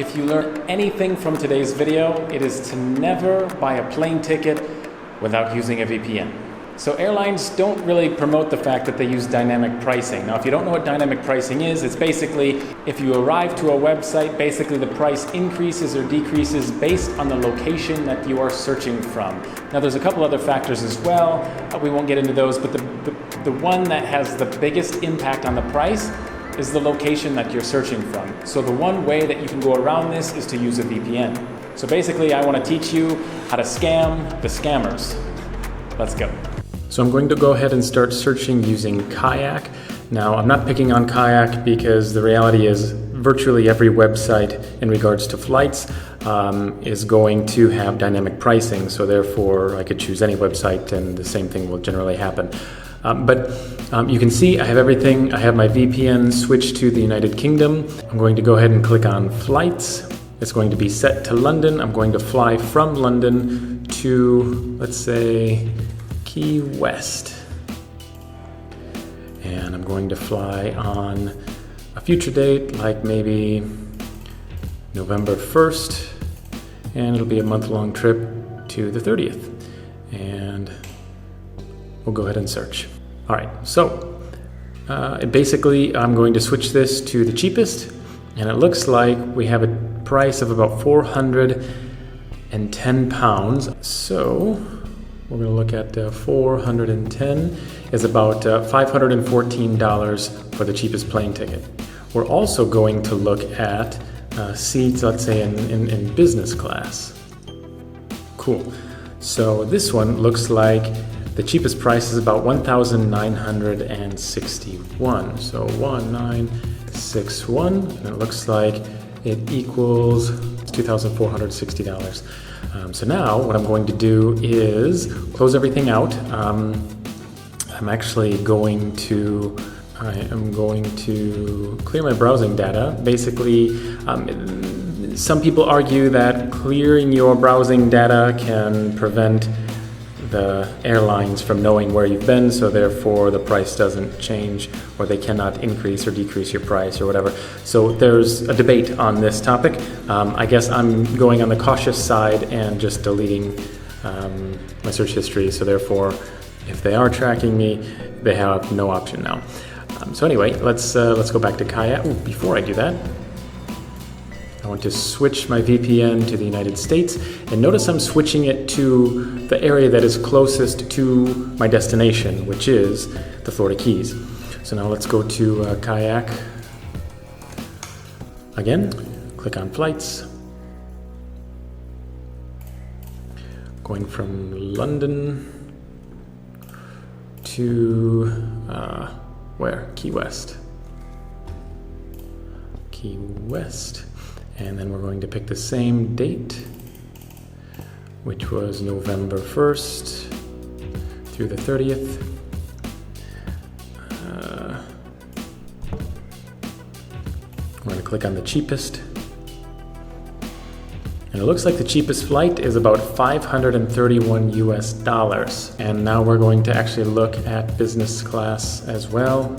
If you learn anything from today's video, it is to never buy a plane ticket without using a VPN. So airlines don't really promote the fact that they use dynamic pricing. Now, if you don't know what dynamic pricing is, it's basically if you arrive to a website, basically the price increases or decreases based on the location that you are searching from. Now, there's a couple other factors as well. We won't get into those, but the one that has the biggest impact on the price is the location that you're searching from. So the one way that you can go around this is to use a VPN. So basically, I want to teach you how to scam the scammers. Let's go. So I'm going to go ahead and start searching using Kayak. Now, I'm not picking on Kayak because the reality is virtually every website in regards to flights is going to have dynamic pricing. So therefore, I could choose any website and the same thing will generally happen. But you can see I have everything. I have my VPN switched to the United Kingdom. I'm going to go ahead and click on flights. It's going to be set to London. I'm going to fly from London to, let's say, Key West. And I'm going to fly on a future date, like maybe November 1st. And it'll be a month-long trip to the 30th. And we'll go ahead and search. All right, so basically I'm going to switch this to the cheapest, and it looks like we have a price of about 410 pounds. So we're going to look at 410 is about $514 for the cheapest plane ticket. We're also going to look at seats, let's say in business class. Cool. So this one looks like the cheapest price is about $1,961. So 1961, and it looks like it equals $2,460. So now what I'm going to do is close everything out. I am going to clear my browsing data. Basically, some people argue that clearing your browsing data can prevent the airlines from knowing where you've been, so therefore the price doesn't change, or they cannot increase or decrease your price or whatever. So there's a debate on this topic. I guess I'm going on the cautious side and just deleting my search history, so therefore if they are tracking me, they have no option now. So anyway, let's go back to Kayak. Ooh, before I do that, I want to switch my VPN to the United States, and notice I'm switching it to the area that is closest to my destination, which is the Florida Keys. So now let's go to Kayak. Again, click on flights. Going from London to where? Key West. Key West. And then we're going to pick the same date, which was November 1st through the 30th. We're going to click on the cheapest. And it looks like the cheapest flight is about $531 US. And now we're going to actually look at business class as well.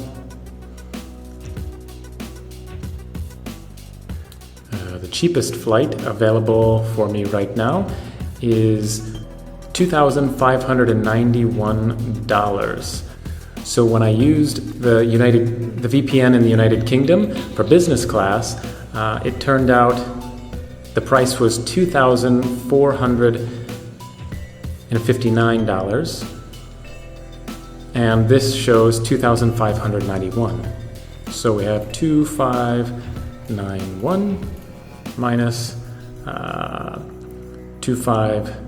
The cheapest flight available for me right now is $2,591. So when I used the VPN in the United Kingdom for business class, it turned out the price was $2,459, and this shows $2,591. So we have 2,591 minus 2460.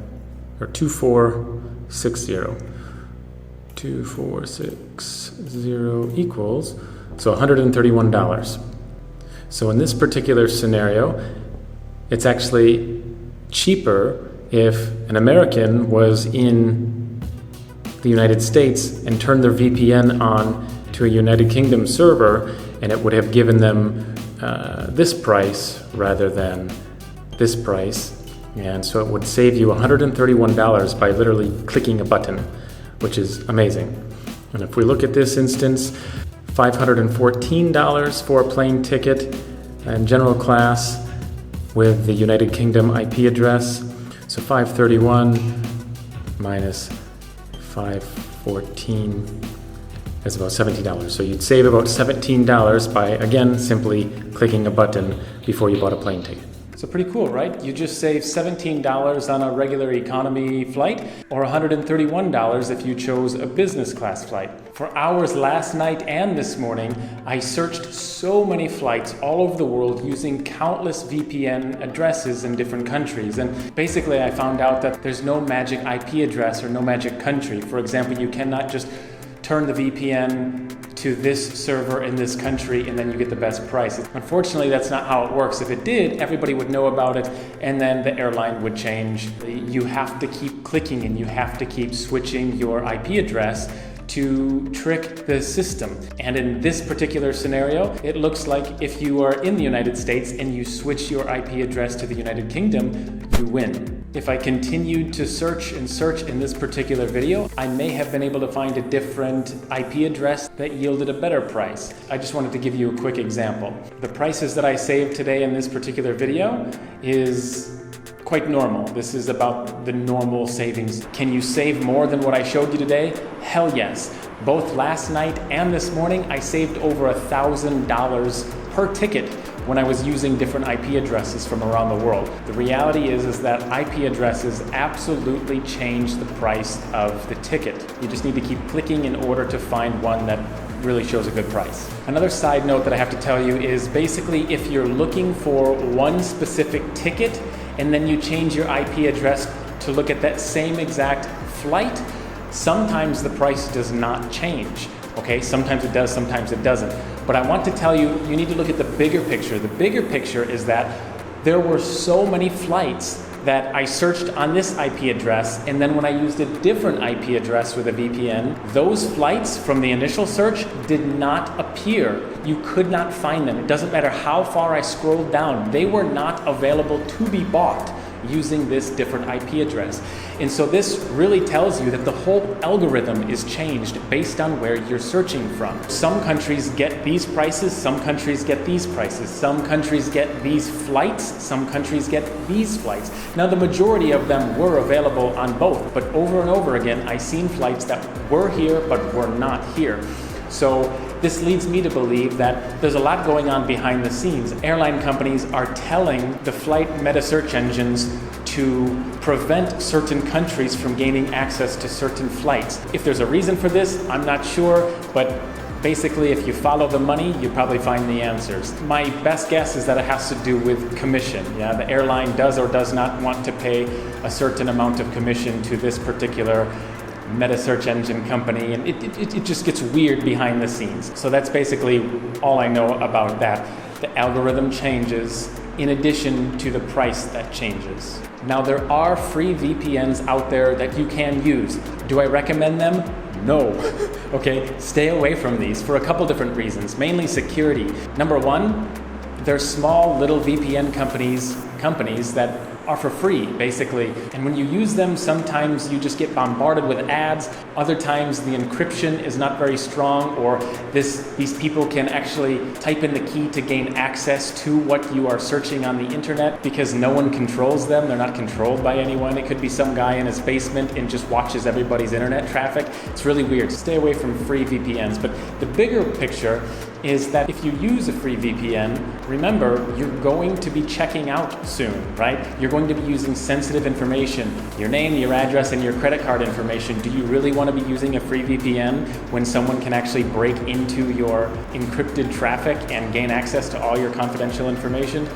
2460 equals, so $131. So in this particular scenario, it's actually cheaper if an American was in the United States and turned their VPN on to a United Kingdom server, and it would have given them this price rather than this price. And so it would save you $131 by literally clicking a button, which is amazing. And if we look at this instance, $514 for a plane ticket and general class, with the United Kingdom IP address. So 531 minus 514 is about $17. So you'd save about $17 by, again, simply clicking a button before you bought a plane ticket. So pretty cool, right? You just save $17 on a regular economy flight, or $131 if you chose a business class flight. For hours last night and this morning, I searched so many flights all over the world using countless VPN addresses in different countries. And basically I found out that there's no magic IP address or no magic country. For example, you cannot just turn the VPN to this server in this country and then you get the best price. Unfortunately, that's not how it works. If it did, everybody would know about it and then the airline would change. You have to keep clicking and you have to keep switching your IP address to trick the system. And in this particular scenario, it looks like if you are in the United States and you switch your IP address to the United Kingdom, you win. If I continued to search and search in this particular video, I may have been able to find a different IP address that yielded a better price. I just wanted to give you a quick example. The prices that I saved today in this particular video is quite normal. This is about the normal savings. Can you save more than what I showed you today? Hell yes. Both last night and this morning, I saved over $1,000 per ticket when I was using different IP addresses from around the world. The reality is that IP addresses absolutely change the price of the ticket. You just need to keep clicking in order to find one that really shows a good price. Another side note that I have to tell you is basically if you're looking for one specific ticket and then you change your IP address to look at that same exact flight, sometimes the price does not change. Okay, sometimes it does, sometimes it doesn't. But I want to tell you, you need to look at the bigger picture. The bigger picture is that there were so many flights that I searched on this IP address, and then when I used a different IP address with a VPN, those flights from the initial search did not appear. You could not find them. It doesn't matter how far I scrolled down. They were not available to be bought using this different IP address. And so this really tells you that the whole algorithm is changed based on where you're searching from. Some countries get these prices, some countries get these prices, some countries get these flights, some countries get these flights. Now the majority of them were available on both, but over and over again, I've seen flights that were here but were not here. So this leads me to believe that there's a lot going on behind the scenes. Airline companies are telling the flight meta search engines to prevent certain countries from gaining access to certain flights. If there's a reason for this, I'm not sure, but basically if you follow the money, you probably find the answers. My best guess is that it has to do with commission. Yeah, the airline does or does not want to pay a certain amount of commission to this particular meta search engine company, and it just gets weird behind the scenes. So that's basically all I know about that. The algorithm changes in addition to the price that changes. Now there are free VPNs out there that you can use. Do I recommend them? No. Okay, stay away from these for a couple different reasons, mainly security. Number one, they're small little VPN companies that are for free, basically. And when you use them, sometimes you just get bombarded with ads. Other times the encryption is not very strong, or these people can actually type in the key to gain access to what you are searching on the internet because no one controls them. They're not controlled by anyone. It could be some guy in his basement and just watches everybody's internet traffic. It's really weird. Stay away from free VPNs. But the bigger picture is that if you use a free VPN, remember, you're going to be checking out soon, right? You're going to be using sensitive information, your name, your address, and your credit card information. Do you really want to be using a free VPN when someone can actually break into your encrypted traffic and gain access to all your confidential information?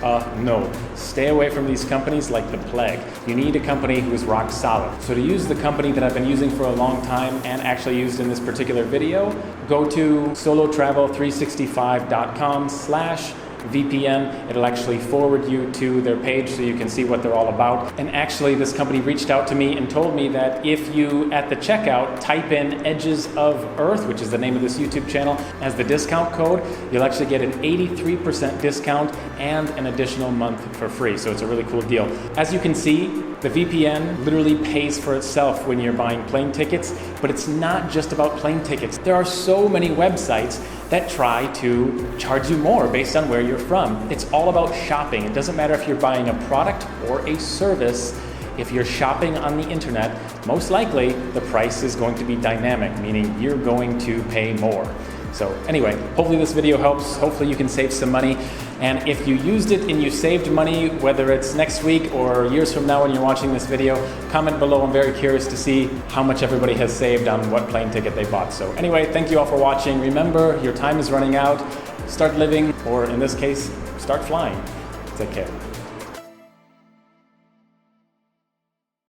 No. Stay away from these companies like the plague. You need a company who is rock solid. So to use the company that I've been using for a long time and actually used in this particular video, go to solotravel365.com/VPN. It'll actually forward you to their page so you can see what they're all about. And actually, this company reached out to me and told me that if you, at the checkout, type in Edges of Earth, which is the name of this YouTube channel, as the discount code, you'll actually get an 83% discount and an additional month for free. So it's a really cool deal. As you can see, the VPN literally pays for itself when you're buying plane tickets, but it's not just about plane tickets. There are so many websites that try to charge you more based on where you're from. It's all about shopping. It doesn't matter if you're buying a product or a service. If you're shopping on the internet, most likely the price is going to be dynamic, meaning you're going to pay more. So anyway, hopefully this video helps. Hopefully you can save some money. And if you used it and you saved money, whether it's next week or years from now when you're watching this video, comment below. I'm very curious to see how much everybody has saved on what plane ticket they bought. So anyway, thank you all for watching. Remember, your time is running out. Start living, or in this case, start flying. Take care.